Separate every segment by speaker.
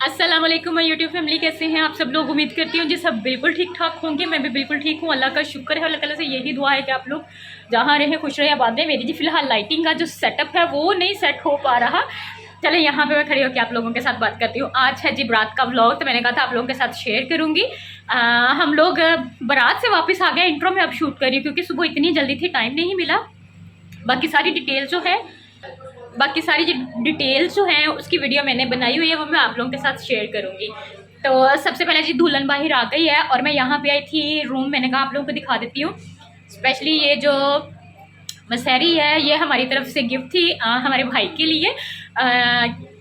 Speaker 1: अस्सलाम वालेकुम my YouTube family, कैसे हैं आप सब लोग। उम्मीद करती हूँ जी सब बिल्कुल ठीक ठाक होंगे। मैं भी बिल्कुल ठीक हूँ, अल्लाह का शुक्र है। अल्लाह ताला से यही दुआ है कि आप लोग जहाँ रहें खुश रहें आबाद रहें। मेरी जी फिलहाल लाइटिंग का जो सेटअप है वो नहीं सेट हो पा रहा। चले यहाँ पे मैं खड़ी होकर आप लोगों के साथ बात करती हूँ। आज है जी बारात का व्लॉग, तो मैंने कहा था आप लोगों के साथ शेयर करूँगी। हम लोग बारात से वापस आ गए। इंट्रो में अब शूट कर रही हूँ क्योंकि सुबह इतनी जल्दी थी, टाइम नहीं मिला। बाकी सारी डिटेल्स जो हैं उसकी वीडियो मैंने बनाई हुई है, वो मैं आप लोगों के साथ शेयर करूँगी। तो सबसे पहले जी दुल्हन बाहर आ गई है और मैं यहाँ पे आई थी रूम। मैंने कहा आप लोगों को दिखा देती हूँ। स्पेशली ये जो मसहरी है ये हमारी तरफ से गिफ्ट थी हमारे भाई के लिए।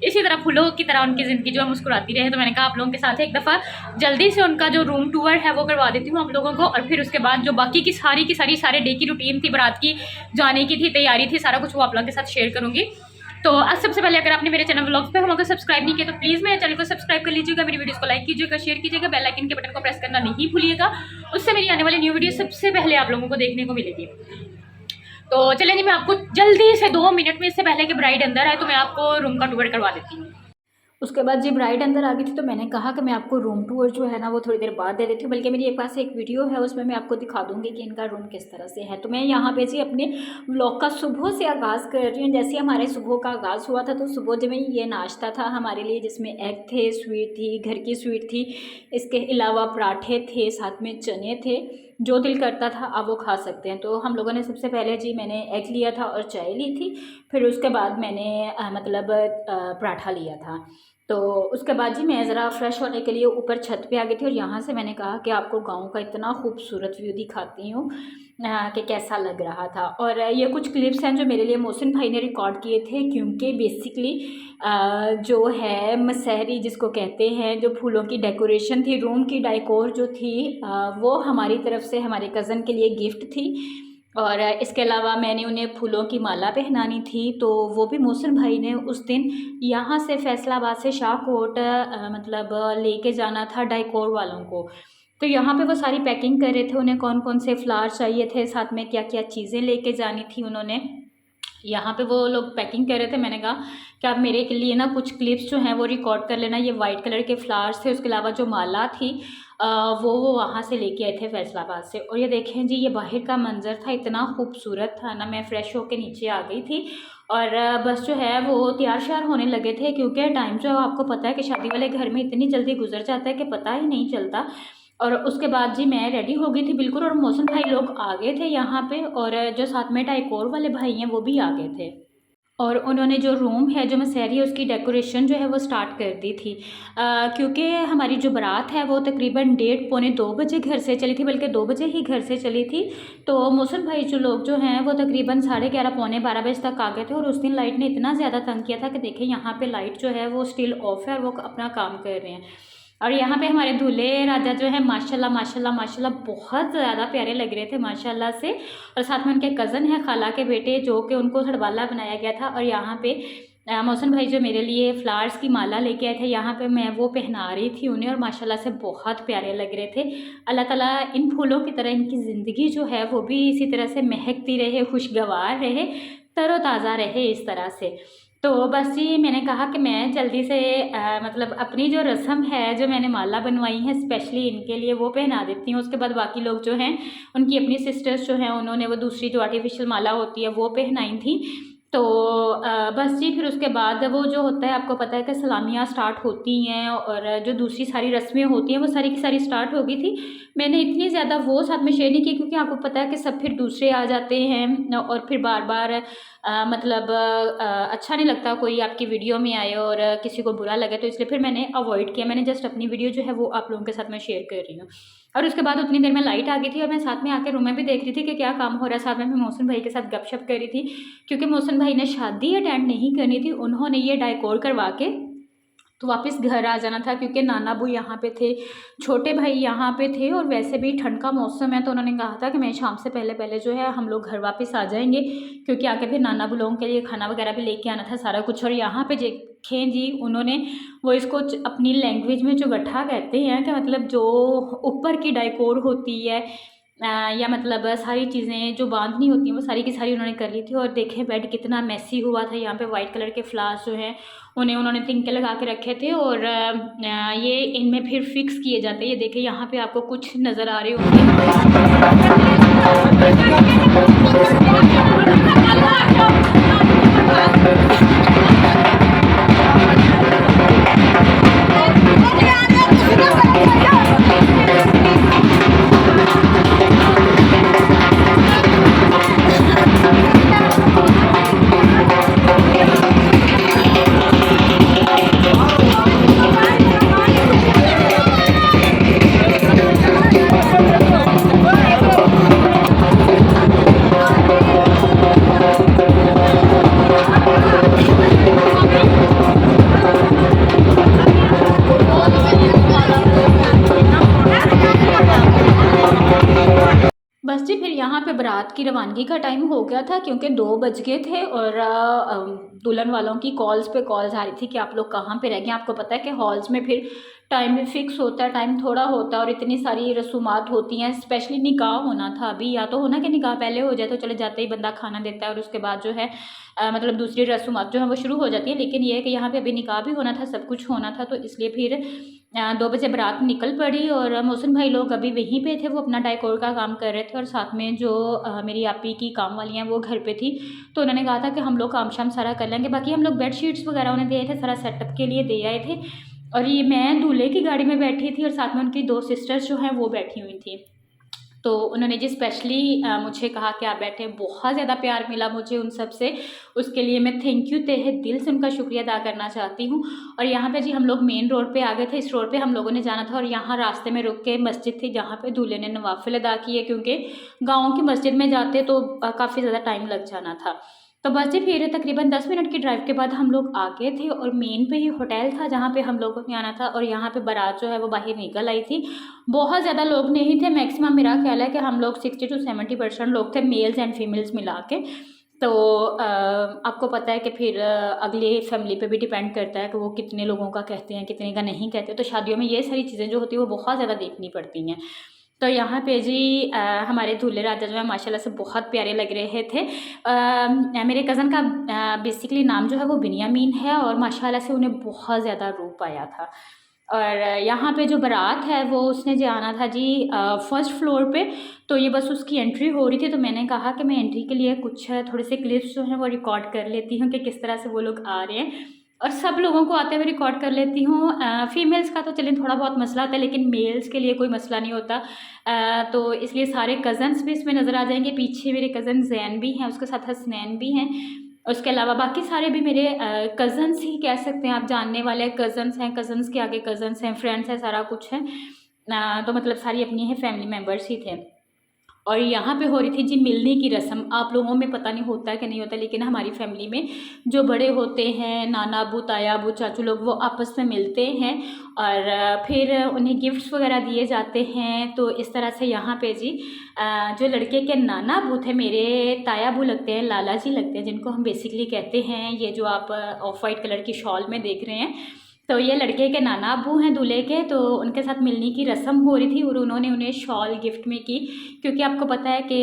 Speaker 1: इसी तरह फूलों की तरह उनकी ज़िंदगी जो है मुस्कुराती रहे। तो मैंने कहा आप लोगों के साथ एक दफ़ा जल्दी से उनका जो रूम टूर है वो करवा देती हूँ आप लोगों को। और फिर उसके बाद जो बाकी की सारी सारे डे की रूटीन थी, बारात की जाने की थी, तैयारी थी, सारा कुछ वो आप लोगों के साथ शेयर करूँगी। तो आज सबसे पहले अगर आपने मेरे चैनल व्लॉग्स पे हमको सब्सक्राइब नहीं किया तो प्लीज़ मेरे चैनल को सब्सक्राइब कर लीजिएगा, मेरी वीडियोस को लाइक कीजिएगा, शेयर कीजिएगा, बेल आइकन के बटन को प्रेस करना नहीं भूलिएगा। उससे मेरी आने वाली न्यू वीडियो सबसे पहले आप लोगों को देखने को मिलेगी। तो चलिए जी, मैं आपको जल्दी से 2 मिनट में, इससे पहले कि ब्राइड अंदर आए, तो मैं आपको रूम का टूर करवा देती हूँ। उसके बाद जी ब्राइड अंदर आ गई थी, तो मैंने कहा कि मैं आपको रूम टूर जो है ना वो थोड़ी देर बाद दे देती हूँ। बल्कि मेरे पास एक वीडियो है, उसमें मैं आपको दिखा दूँगी कि इनका रूम किस तरह से है। तो मैं यहाँ पे जी अपने व्लॉग का सुबह से आगाज़ कर रही हूँ। जैसे हमारे सुबह का आगाज़ हुआ था तो सुबह जो में ये नाश्ता था हमारे लिए, जिसमें एग थे, स्वीट थी, घर की स्वीट थी, इसके अलावा पराठे थे, साथ में चने थे। जो दिल करता था आप वो खा सकते हैं। तो हम लोगों ने सबसे पहले जी मैंने एग लिया था और चाय ली थी। फिर उसके बाद मैंने पराठा लिया था। तो उसके बाद जी मैं ज़रा फ्रेश होने के लिए ऊपर छत पे आ गई थी और यहाँ से मैंने कहा कि आपको गांव का इतना खूबसूरत व्यू दिखाती हूँ कि कैसा लग रहा था। और ये कुछ क्लिप्स हैं जो मेरे लिए मोहसिन भाई ने रिकॉर्ड किए थे, क्योंकि बेसिकली जो है मसहरी जिसको कहते हैं, जो फूलों की डेकोरेशन थी, रूम की डेकोर जो थी, वो हमारी तरफ से हमारे कज़न के लिए गिफ्ट थी। और इसके अलावा मैंने उन्हें फूलों की माला पहनानी थी, तो वो भी मोहसिन भाई ने उस दिन यहाँ से फैसलाबाद से शाहकोट लेके जाना था डेकोर वालों को। तो यहाँ पे वो सारी पैकिंग कर रहे थे, उन्हें कौन कौन से फ्लावर चाहिए थे, साथ में क्या क्या चीज़ें लेके जानी थी उन्होंने। यहाँ पे वो लोग पैकिंग कर रहे थे। मैंने कहा कि आप मेरे के लिए ना कुछ क्लिप्स जो हैं वो रिकॉर्ड कर लेना। ये वाइट कलर के फ्लावर्स थे, उसके अलावा जो माला थी वो वहाँ से लेके आए थे फैसलाबाद से। और ये देखें जी, ये बाहर का मंजर था, इतना खूबसूरत था ना। मैं फ़्रेश होकर नीचे आ गई थी और बस जो है वो तैयार श्यार होने लगे थे, क्योंकि टाइम जो है आपको पता है कि शादी वाले घर में इतनी जल्दी गुजर जाता है कि पता ही नहीं चलता। और उसके बाद जी मैं रेडी हो गई थी बिल्कुल, और मोहसिन भाई लोग आ गए थे यहाँ पे, और जो साथ में डेकोर वाले भाई हैं वो भी आ गए थे। और उन्होंने जो रूम है, जो मसहरी है, उसकी डेकोरेशन जो है वो स्टार्ट कर दी थी। क्योंकि हमारी जो बारात है वो तकरीबन 1:30-2 बजे घर से चली थी, बल्कि 2 बजे ही घर से चली थी। तो मोहसिन भाई जो लोग जो हैं वो तकरीबन 11:30-12 बजे तक आ गए थे। और उस दिन लाइट ने इतना ज़्यादा तंग किया था कि देखें यहाँ पे लाइट जो है वो स्टिल ऑफ है और वो अपना काम कर रहे हैं। और यहाँ पे हमारे दूल्हे राजा जो है माशाल्लाह माशाल्लाह माशाल्लाह बहुत ज़्यादा प्यारे लग रहे थे माशाल्लाह से। और साथ में उनके कज़न हैं, खाला के बेटे, जो कि उनको सड़वाला बनाया गया था। और यहाँ पे मोहसिन भाई जो मेरे लिए फ़्लावर्स की माला लेके आए थे, यहाँ पे मैं वो पहना रही थी उन्हें, और माशाल्लाह से बहुत प्यारे लग रहे थे। अल्लाह ताला इन फूलों की तरह इनकी ज़िंदगी जो है वो भी इसी तरह से महकती रहे, खुशगवार रहे, तरोताज़ा रहे इस तरह से। तो बस जी मैंने कहा कि मैं जल्दी से अपनी जो रस्म है, जो मैंने माला बनवाई है स्पेशली इनके लिए, वो पहना देती हूँ। उसके बाद बाकी लोग जो हैं उनकी अपनी सिस्टर्स जो हैं उन्होंने वो दूसरी जो आर्टिफिशियल माला होती है वो पहनाई थी। तो बस जी फिर उसके बाद वो जो होता है, आपको पता है कि सलामियाँ स्टार्ट होती हैं और जो दूसरी सारी रस्में होती हैं वो सारी की सारी स्टार्ट हो गई थी। मैंने इतनी ज़्यादा वो साथ में शेयर नहीं की, क्योंकि आपको पता है कि सब फिर दूसरे आ जाते हैं और फिर बार बार अच्छा नहीं लगता कोई आपकी वीडियो में आए और किसी को बुरा लगे, तो इसलिए फिर मैंने अवॉइड किया। मैंने जस्ट अपनी वीडियो जो है वो आप लोगों के साथ में शेयर कर रही हूँ। और उसके बाद उतनी देर में लाइट आ गई थी और मैं साथ में आके रूम में भी देख रही थी कि क्या काम हो रहा है। साथ में मैं मोहसिन भाई के साथ गपशप कर रही थी, क्योंकि मोहसिन भाई ने शादी अटेंड नहीं करनी थी, उन्होंने ये डेकोर करवा के तो वापस घर आ जाना था, क्योंकि नाना बू यहाँ पे थे, छोटे भाई यहाँ पे थे, और वैसे भी ठंड का मौसम है। तो उन्होंने कहा था कि मैं शाम से पहले पहले जो है हम लोग घर वापस आ जाएंगे, क्योंकि आके फिर नाना बू लोगों के लिए खाना वगैरह भी लेके आना था सारा कुछ। और यहाँ पे देखें जी, उन्होंने वो इसको अपनी लैंग्वेज में जो गट्ठा कहते हैं कि जो ऊपर की डेकोर होती है या मतलब सारी चीज़ें जो बांधनी होती हैं वो सारी की सारी उन्होंने कर ली थी। और देखें बेड कितना मैसी हुआ था। यहाँ पे वाइट कलर के फ्लावर्स जो हैं उन्हें उन्होंने तिनके लगा के रखे थे और ये इनमें फिर फिक्स किए जाते हैं। ये देखें यहाँ पे आपको कुछ नज़र आ रहे होंगे। बस जी फिर यहाँ पे बारात की रवानगी का टाइम हो गया था क्योंकि 2 बज गए थे और दुल्हन वालों की कॉल्स पे कॉल्स आ रही थी कि आप लोग कहाँ पे रह गए। आपको पता है कि हॉल्स में फिर टाइम भी फिक्स होता है, टाइम थोड़ा होता है और इतनी सारी रसूमात होती हैं। स्पेशली निकाह होना था अभी, या तो होना कि निकाह पहले हो जाए तो चले जाते ही बंदा खाना देता है और उसके बाद जो है मतलब दूसरी रसूमात जो है वो शुरू हो जाती है। लेकिन ये है कि यहाँ पे अभी निकाह भी होना था, सब कुछ होना था, तो इसलिए फिर 2 बजे बारात निकल पड़ी और मोहसिन भाई लोग अभी वहीं पे थे। वो अपना डेकोर का काम कर रहे थे और साथ में जो मेरी आपी की काम वाली हैं वो घर पे थी। तो उन्होंने कहा था कि हम लोग काम शाम सारा कर लेंगे। बाकी हम लोग बेडशीट्स वगैरह उन्हें दिए थे, सारा सेटअप के लिए दे आए थे। और ये मैं दूल्हे की गाड़ी में बैठी थी और साथ में उनकी 2 सिस्टर्स जो हैं वो बैठी हुई थी। तो उन्होंने जी स्पेशली मुझे कहा कि आप बैठे, बहुत ज़्यादा प्यार मिला मुझे उन सब से। उसके लिए मैं थैंक यू तहे दिल से उनका शुक्रिया अदा करना चाहती हूँ। और यहाँ पे जी हम लोग मेन रोड पे आ गए थे। इस रोड पे हम लोगों ने जाना था और यहाँ रास्ते में रुक के मस्जिद थी जहाँ पे दूल्हे ने नवाफिल अदा किए, क्योंकि गाँव की मस्जिद में जाते तो काफ़ी ज़्यादा टाइम लग जाना था। तो बस जी फिर तकरीबन 10 मिनट की ड्राइव के बाद हम लोग आ गए थे और मेन पे ही होटल था जहाँ पे हम लोगों ने आना था। और यहाँ पे बारात जो है वो बाहर निकल आई थी। बहुत ज़्यादा लोग नहीं थे, मैक्सिमम मेरा ख्याल है कि हम लोग 60 to 70% लोग थे, मेल्स एंड फीमेल्स मिला के। तो आपको पता है कि फिर अगले फैमिली पे भी डिपेंड करता है कि वो कितने लोगों का कहते हैं, कितने का नहीं कहते। तो शादियों में ये सारी चीज़ें जो होती हैं वो बहुत ज़्यादा देखनी पड़ती हैं। तो यहाँ पे जी हमारे दूल्हे राजा जो है माशाल्लाह से बहुत प्यारे लग रहे थे। मेरे कज़न का बेसिकली नाम जो है वो बिनियामीन है और माशाल्लाह से उन्हें बहुत ज़्यादा रूप आया था। और यहाँ पे जो बारात है वो उसने जो आना था जी फर्स्ट फ्लोर पे। तो ये बस उसकी एंट्री हो रही थी, तो मैंने कहा कि मैं एंट्री के लिए कुछ थोड़े से क्लिप्स जो हैं वो रिकॉर्ड कर लेती हूँ कि किस तरह से वो लोग आ रहे हैं और सब लोगों को आते हुए रिकॉर्ड कर लेती हूँ। फीमेल्स का तो चलिए थोड़ा बहुत मसला होता है, लेकिन मेल्स के लिए कोई मसला नहीं होता। तो इसलिए सारे कज़न्स भी इसमें नज़र आ जाएंगे। पीछे मेरे कज़न जैन भी हैं, उसके साथ हसनैन भी हैं। उसके अलावा बाकी सारे भी मेरे कज़न्स ही कह सकते हैं आप, जानने वाले कज़न्स हैं, कज़न्स के आगे कज़न्स हैं, फ्रेंड्स हैं, सारा कुछ है। तो मतलब सारी अपनी हैं, फैमिली मेम्बर्स ही थे। और यहाँ पे हो रही थी जी मिलने की रस्म। आप लोगों में पता नहीं होता है कि नहीं होता, लेकिन हमारी फैमिली में जो बड़े होते हैं, नाना अबू, ताया अबू, चाचू लोग, वो आपस में मिलते हैं और फिर उन्हें गिफ्ट्स वगैरह दिए जाते हैं। तो इस तरह से यहाँ पे जी जो लड़के के नाना अबू थे, मेरे ताया अबू लगते हैं, लाला जी लगते हैं, जिनको हम बेसिकली कहते हैं, ये जो आप ऑफ वाइट कलर की शॉल में देख रहे हैं, तो ये लड़के के नाना अबू हैं दूल्हे के। तो उनके साथ मिलने की रस्म हो रही थी और उन्होंने उन्हें शॉल गिफ्ट में की, क्योंकि आपको पता है कि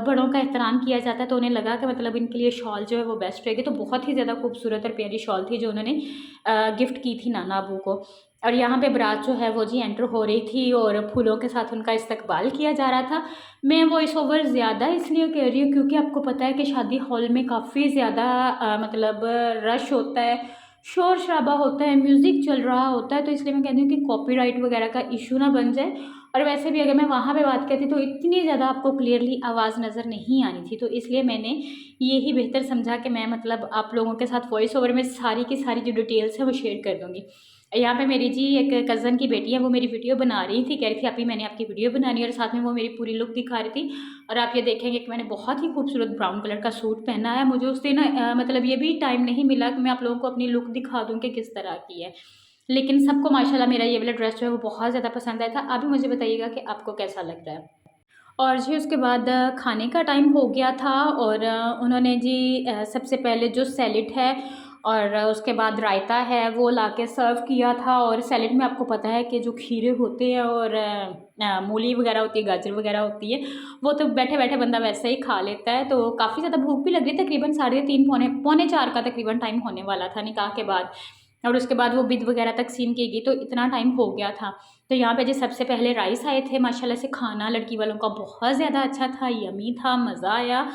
Speaker 1: बड़ों का एहतराम किया जाता है। तो उन्हें लगा कि मतलब इनके लिए शॉल जो है वो बेस्ट रहेगी। तो बहुत ही ज़्यादा खूबसूरत और प्यारी शॉल थी जो उन्होंने गिफ्ट की थी नाना अबू को। और यहाँ पे बारात जो है वो जी एंटर हो रही थी और फूलों के साथ उनका इस्तकबाल किया जा रहा था। मैं वॉइस ओवर ज़्यादा इसलिए कह रही हूँ क्योंकि आपको पता है कि शादी हॉल में काफ़ी ज़्यादा मतलब रश होता है, शोर शराबा होता है, म्यूज़िक चल रहा होता है। तो इसलिए मैं कहती हूँ कि कॉपीराइट वगैरह का इशू ना बन जाए। और वैसे भी अगर मैं वहाँ पे बात करती तो इतनी ज़्यादा आपको क्लियरली आवाज़ नज़र नहीं आनी थी। तो इसलिए मैंने ये ही बेहतर समझा कि मैं मतलब आप लोगों के साथ वॉइस ओवर में सारी की सारी जो डिटेल्स है वो शेयर कर दूँगी। यहाँ पे मेरी जी एक कज़न की बेटी है, वो मेरी वीडियो बना रही थी, कह रही थी अभी मैंने आपकी वीडियो बनानी है, और साथ में वो मेरी पूरी लुक दिखा रही थी। और आप ये देखेंगे कि मैंने बहुत ही खूबसूरत ब्राउन कलर का सूट पहना है। मुझे उस दिन मतलब ये भी टाइम नहीं मिला कि मैं आप लोगों को अपनी लुक दिखा दूँ कि किस तरह की है, लेकिन सबको माशाल्लाह मेरा ये वाला ड्रेस जो है वो बहुत ज़्यादा पसंद आया था। आप भी मुझे बताइएगा कि आपको कैसा लग रहा है। और जी उसके बाद खाने का टाइम हो गया था और उन्होंने जी सबसे पहले जो सैलेड है और उसके बाद रायता है वो लाके सर्व किया था। और सैलेड में आपको पता है कि जो खीरे होते हैं और मूली वगैरह होती है, गाजर वगैरह होती है, वो तो बैठे बैठे बंदा वैसे ही खा लेता है। तो काफ़ी ज़्यादा भूख भी लग रही, तकरीबन 3:30 पौने 4 का तकरीबन टाइम होने वाला था निकाह के बाद। और उसके बाद वो बिद वगैरह तकसीम की गई, तो इतना टाइम हो गया था। तो यहाँ पे जी सबसे पहले राइस आए थे, माशाल्लाह से खाना लड़की वालों का बहुत ज़्यादा अच्छा था, यमी था, मज़ा आया।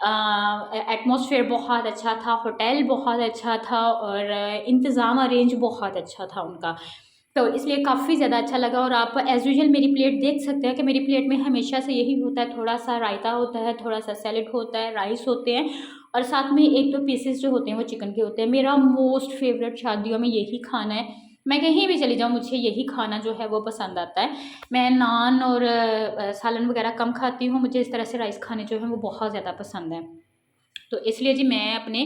Speaker 1: एटमॉस्फेयर बहुत अच्छा था, होटल बहुत अच्छा था और इंतज़ाम अरेंज बहुत अच्छा था उनका, तो इसलिए काफ़ी ज़्यादा अच्छा लगा। और आप एज़ यूजुअल मेरी प्लेट देख सकते हैं कि मेरी प्लेट में हमेशा से यही होता है, थोड़ा सा रायता होता है, थोड़ा सा सैलेड होता है, राइस होते हैं और साथ में 1-2 पीसेस जो होते हैं वो चिकन के होते हैं। मेरा मोस्ट फेवरेट शादियों में यही खाना है, मैं कहीं भी चली जाऊँ मुझे यही खाना जो है वो पसंद आता है। मैं नान और सालन वगैरह कम खाती हूँ, मुझे इस तरह से राइस खाने जो हैं वो बहुत ज़्यादा पसंद है। तो इसलिए जी मैं अपने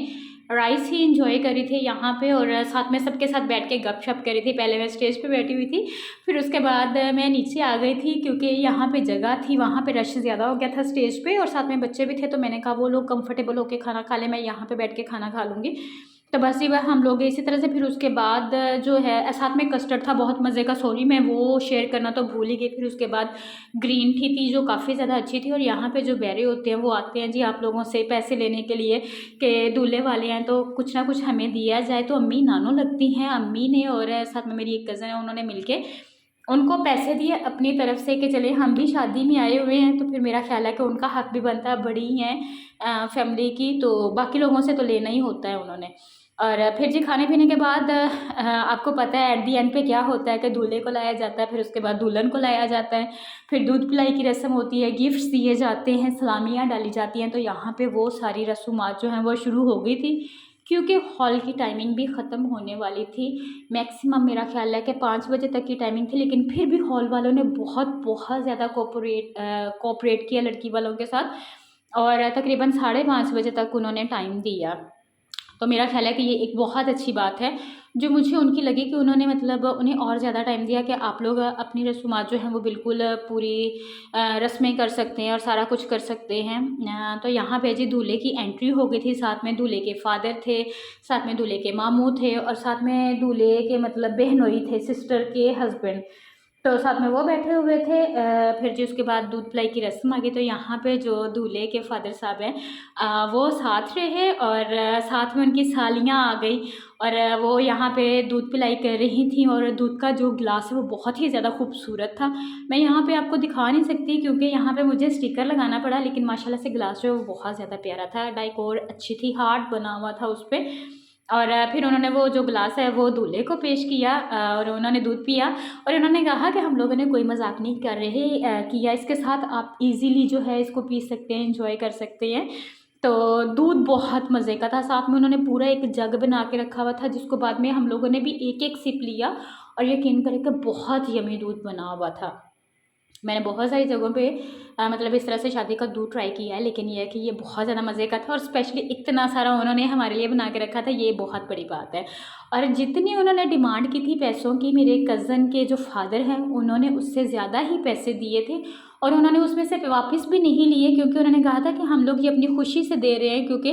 Speaker 1: राइस ही इंजॉय करी थी यहाँ पे और साथ में सबके साथ बैठ के गपशप करी थी। पहले मैं स्टेज पे बैठी हुई थी, फिर उसके बाद मैं नीचे आ गई थी क्योंकि यहाँ पे जगह थी, वहाँ पे रश ज़्यादा हो गया था स्टेज पे और साथ में बच्चे भी थे। तो मैंने कहा वो लोग कंफर्टेबल होकर खाना खा लें, मैं यहाँ पे बैठ के खाना खा लूँगी। तो बस ये हम लोग इसी तरह से फिर उसके बाद जो है साथ में कस्टर्ड था बहुत मज़े का, सॉरी मैं वो शेयर करना तो भूल ही गई। फिर उसके बाद ग्रीन टी थी जो काफ़ी ज़्यादा अच्छी थी। और यहाँ पे जो बैरे होते हैं वो आते हैं जी आप लोगों से पैसे लेने के लिए कि दूल्हे वाले हैं तो कुछ ना कुछ हमें दिया जाए। तो अम्मी नानो लगती हैं, अम्मी ने और साथ में मेरी एक कज़न है, उन्होंने मिलके उनको पैसे दिए अपनी तरफ से कि चले हम भी शादी में आए हुए हैं। तो फिर मेरा ख्याल है कि उनका हक भी बनता है, बड़ी ही हैं फैमिली की, तो बाकी लोगों से तो लेना ही होता है उन्होंने। और फिर जी खाने पीने के बाद आपको पता है एट दी एंड पे क्या होता है कि दूल्हे को लाया जाता है, फिर उसके बाद दुल्हन को लाया जाता है, फिर दूध पिलाई की रस्म होती है, गिफ्ट्स दिए जाते हैं, सलामियाँ डाली जाती हैं। तो यहाँ पे वो सारी रसूमात जो हैं वो शुरू हो गई थी क्योंकि हॉल की टाइमिंग भी ख़त्म होने वाली थी। मैक्सिमम मेरा ख्याल है कि 5 बजे तक की टाइमिंग थी, लेकिन फिर भी हॉल वालों ने बहुत ज़्यादा कोऑपरेट किया लड़की वालों के साथ और तकरीबन 5:30 बजे तक उन्होंने टाइम दिया। तो मेरा ख्याल है कि ये एक बहुत अच्छी बात है जो मुझे उनकी लगी कि उन्होंने मतलब उन्हें और ज़्यादा टाइम दिया कि आप लोग अपनी रसूमात जो हैं वो बिल्कुल पूरी रस्में कर सकते हैं और सारा कुछ कर सकते हैं। तो यहाँ पे जी दूल्हे की एंट्री हो गई थी, साथ में दूल्हे के फादर थे, साथ में दूल्हे के मामू थे और साथ में दूल्हे के मतलब बहनोई थे, सिस्टर के हस्बैंड, तो साथ में वो बैठे हुए थे। फिर जी उसके बाद दूध पिलाई की रस्म आ गई। तो यहाँ पे जो दूल्हे के फादर साहब हैं वो साथ रहे और साथ में उनकी सालियाँ आ गई और वो यहाँ पे दूध पिलाई कर रही थी और दूध का जो गिलास है वो बहुत ही ज़्यादा खूबसूरत था। मैं यहाँ पे आपको दिखा नहीं सकती क्योंकि यहाँ पे मुझे स्टिकर लगाना पड़ा, लेकिन माशाल्लाह से गिलास जो है वो बहुत ज़्यादा प्यारा था, डाइकोर अच्छी थी, हार्ट बना हुआ था उस पर। और फिर उन्होंने वो जो गिलास है वो दूल्हे को पेश किया और उन्होंने दूध पिया और उन्होंने कहा कि हम लोगों ने कोई मजाक नहीं कर रहे किया, इसके साथ आप इजीली जो है इसको पी सकते हैं, एंजॉय कर सकते हैं। तो दूध बहुत मज़े का था, साथ में उन्होंने पूरा एक जग बना के रखा हुआ था जिसको बाद में हम लोगों ने भी एक एक सिप लिया और यकीन करें कि बहुत यमी दूध बना हुआ था। मैंने बहुत सारी जगहों पे मतलब इस तरह से शादी का दूध ट्राई किया है, लेकिन ये है कि ये बहुत ज़्यादा मज़े का था और स्पेशली इतना सारा उन्होंने हमारे लिए बना के रखा था, ये बहुत बड़ी बात है। और जितनी उन्होंने डिमांड की थी पैसों की, मेरे कज़न के जो फादर हैं उन्होंने उससे ज़्यादा ही पैसे दिए थे और उन्होंने उसमें से वापस भी नहीं लिए क्योंकि उन्होंने कहा था कि हम लोग ये अपनी खुशी से दे रहे हैं क्योंकि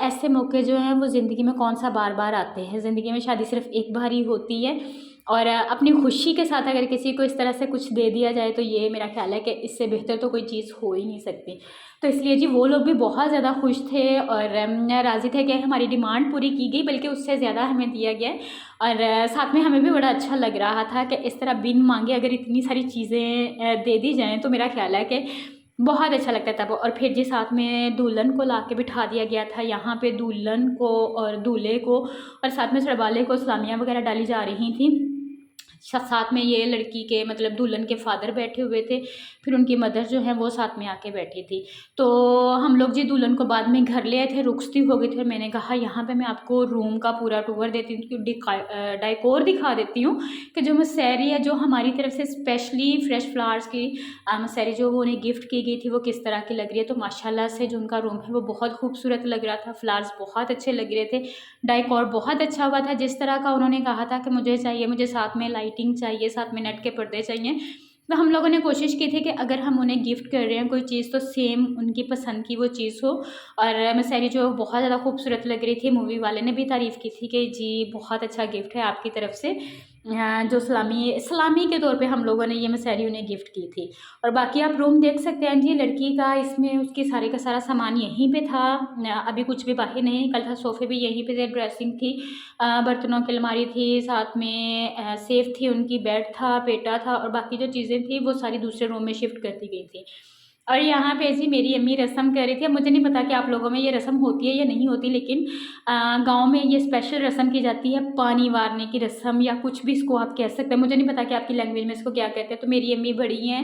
Speaker 1: ऐसे मौके जो हैं वो ज़िंदगी में कौन सा बार बार आते हैं, ज़िंदगी में शादी सिर्फ एक बार ही होती है और अपनी खुशी के साथ अगर किसी को इस तरह से कुछ दे दिया जाए तो ये मेरा ख्याल है कि इससे बेहतर तो कोई चीज़ हो ही नहीं सकती। तो इसलिए जी वो लोग भी बहुत ज़्यादा खुश थे और राज़ी थे कि हमारी डिमांड पूरी की गई, बल्कि उससे ज़्यादा हमें दिया गया और साथ में हमें भी बड़ा अच्छा लग रहा था कि इस तरह बिन मांगे अगर इतनी सारी चीज़ें दे दी जाएँ तो मेरा ख्याल है कि बहुत अच्छा लगता था वो। और फिर जी साथ में दुल्हन को ला के बिठा दिया गया था यहाँ पे, दुल्हन को और दूल्हे को और साथ में सरवाले को सलामियाँ वगैरह डाली जा रही थी। साथ में ये लड़की के मतलब दुल्हन के फादर बैठे हुए थे, फिर उनकी मदर जो है वो साथ में आके बैठी थी। तो हम लोग जी दुल्हन को बाद में घर ले आए थे, रुखसती हो गई थी और मैंने कहा यहाँ पे मैं आपको रूम का पूरा टूर देती हूँ, डाइकोर दिखा देती हूँ कि जो मसहरी है जो हमारी तरफ से स्पेशली फ्रेश फ्लावर्स की मसहरी जो वो उन्हें गिफ्ट की गई थी वो किस तरह की लग रही है। तो माशाल्लाह से जो उनका रूम है वो बहुत खूबसूरत लग रहा था, फ्लावर्स बहुत अच्छे लग रहे थे, डाइकोर बहुत अच्छा हुआ था जिस तरह का उन्होंने कहा था कि मुझे चाहिए, मुझे साथ में लाइटिंग चाहिए, साथ में नेट के पर्दे चाहिए, तो हम लोगों ने कोशिश की थी कि अगर हम उन्हें गिफ्ट कर रहे हैं कोई चीज़ तो सेम उनकी पसंद की वो चीज़ हो। और मिसेरी जो बहुत ज़्यादा खूबसूरत लग रही थी, मूवी वाले ने भी तारीफ़ की थी कि जी बहुत अच्छा गिफ्ट है आपकी तरफ से। जो सलामी सलामी के तौर पे हम लोगों ने ये मिसेरी उन्हें गिफ्ट की थी। और बाकी आप रूम देख सकते हैं जी, लड़की का इसमें उसके सारे का सारा सामान यहीं पे था। अभी कुछ भी बाहर नहीं निकल था। सोफ़े भी यहीं पे थे, ड्रेसिंग थी, बर्तनों की अलमारी थी, साथ में सेफ थी उनकी, बेड था, पेटा था, और बाकी जो चीज़ें थी वो सारी दूसरे रूम में शिफ्ट कर दी गई थी। और यहाँ पे जी मेरी अम्मी रस्म कर रही थी। अब मुझे नहीं पता कि आप लोगों में ये रस्म होती है या नहीं होती, लेकिन गाँव में ये स्पेशल रस्म की जाती है, पानी वारने की रस्म या कुछ भी इसको आप कह सकते हैं। मुझे नहीं पता कि आपकी लैंग्वेज में इसको क्या कहते हैं। तो मेरी अम्मी बड़ी हैं,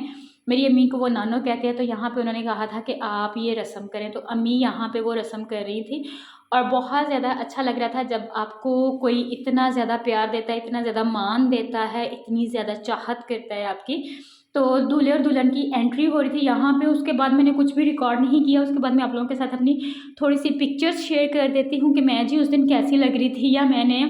Speaker 1: मेरी अम्मी को वो नानो कहते हैं, तो यहाँ पे उन्होंने कहा था कि आप ये रस्म करें, तो अम्मी यहाँ पे वो रस्म कर रही थी। और बहुत ज़्यादा अच्छा लग रहा था जब आपको कोई इतना ज़्यादा प्यार देता है, इतना ज़्यादा मान देता है, इतनी ज़्यादा चाहत करता है आपकी। तो दूल्हे और दुल्हन की एंट्री हो रही थी यहाँ पे। उसके बाद मैंने कुछ भी रिकॉर्ड नहीं किया। उसके बाद मैं आप लोगों के साथ अपनी थोड़ी सी पिक्चर्स शेयर कर देती हूँ कि मैं जी उस दिन कैसी लग रही थी। या मैंने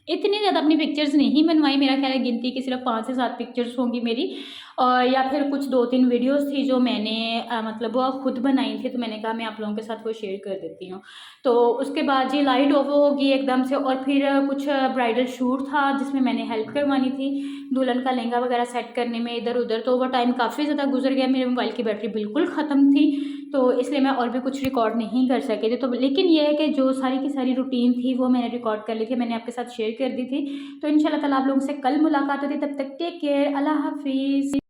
Speaker 1: इतनी ज़्यादा अपनी पिक्चर्स नहीं बनवाई, मेरा ख्याल है गिनती की सिर्फ 5 से 7 पिक्चर्स होंगी मेरी। या फिर कुछ 2-3 वीडियोस थी जो मैंने मतलब वो खुद बनाई थी, तो मैंने कहा मैं आप लोगों के साथ वो शेयर कर देती हूँ। तो उसके बाद जी लाइट ऑफ होगी एकदम से, और फिर कुछ ब्राइडल शूट था जिसमें मैंने हेल्प करवानी थी दुल्हन का लहंगा वगैरह सेट करने में इधर उधर। तो वो टाइम काफ़ी ज़्यादा गुजर गया, मेरे मोबाइल की बैटरी बिल्कुल ख़त्म थी, तो इसलिए मैं और भी कुछ रिकॉर्ड नहीं कर सकी थी। तो लेकिन ये है कि जो सारी की सारी रूटीन थी वो मैंने रिकॉर्ड कर ली थी, मैंने आपके साथ शेयर कर दी थी। तो इंशाल्लाह ताला आप लोगों से कल मुलाकात होती है, तब तक टेक केयर, अल्लाह हाफिज़।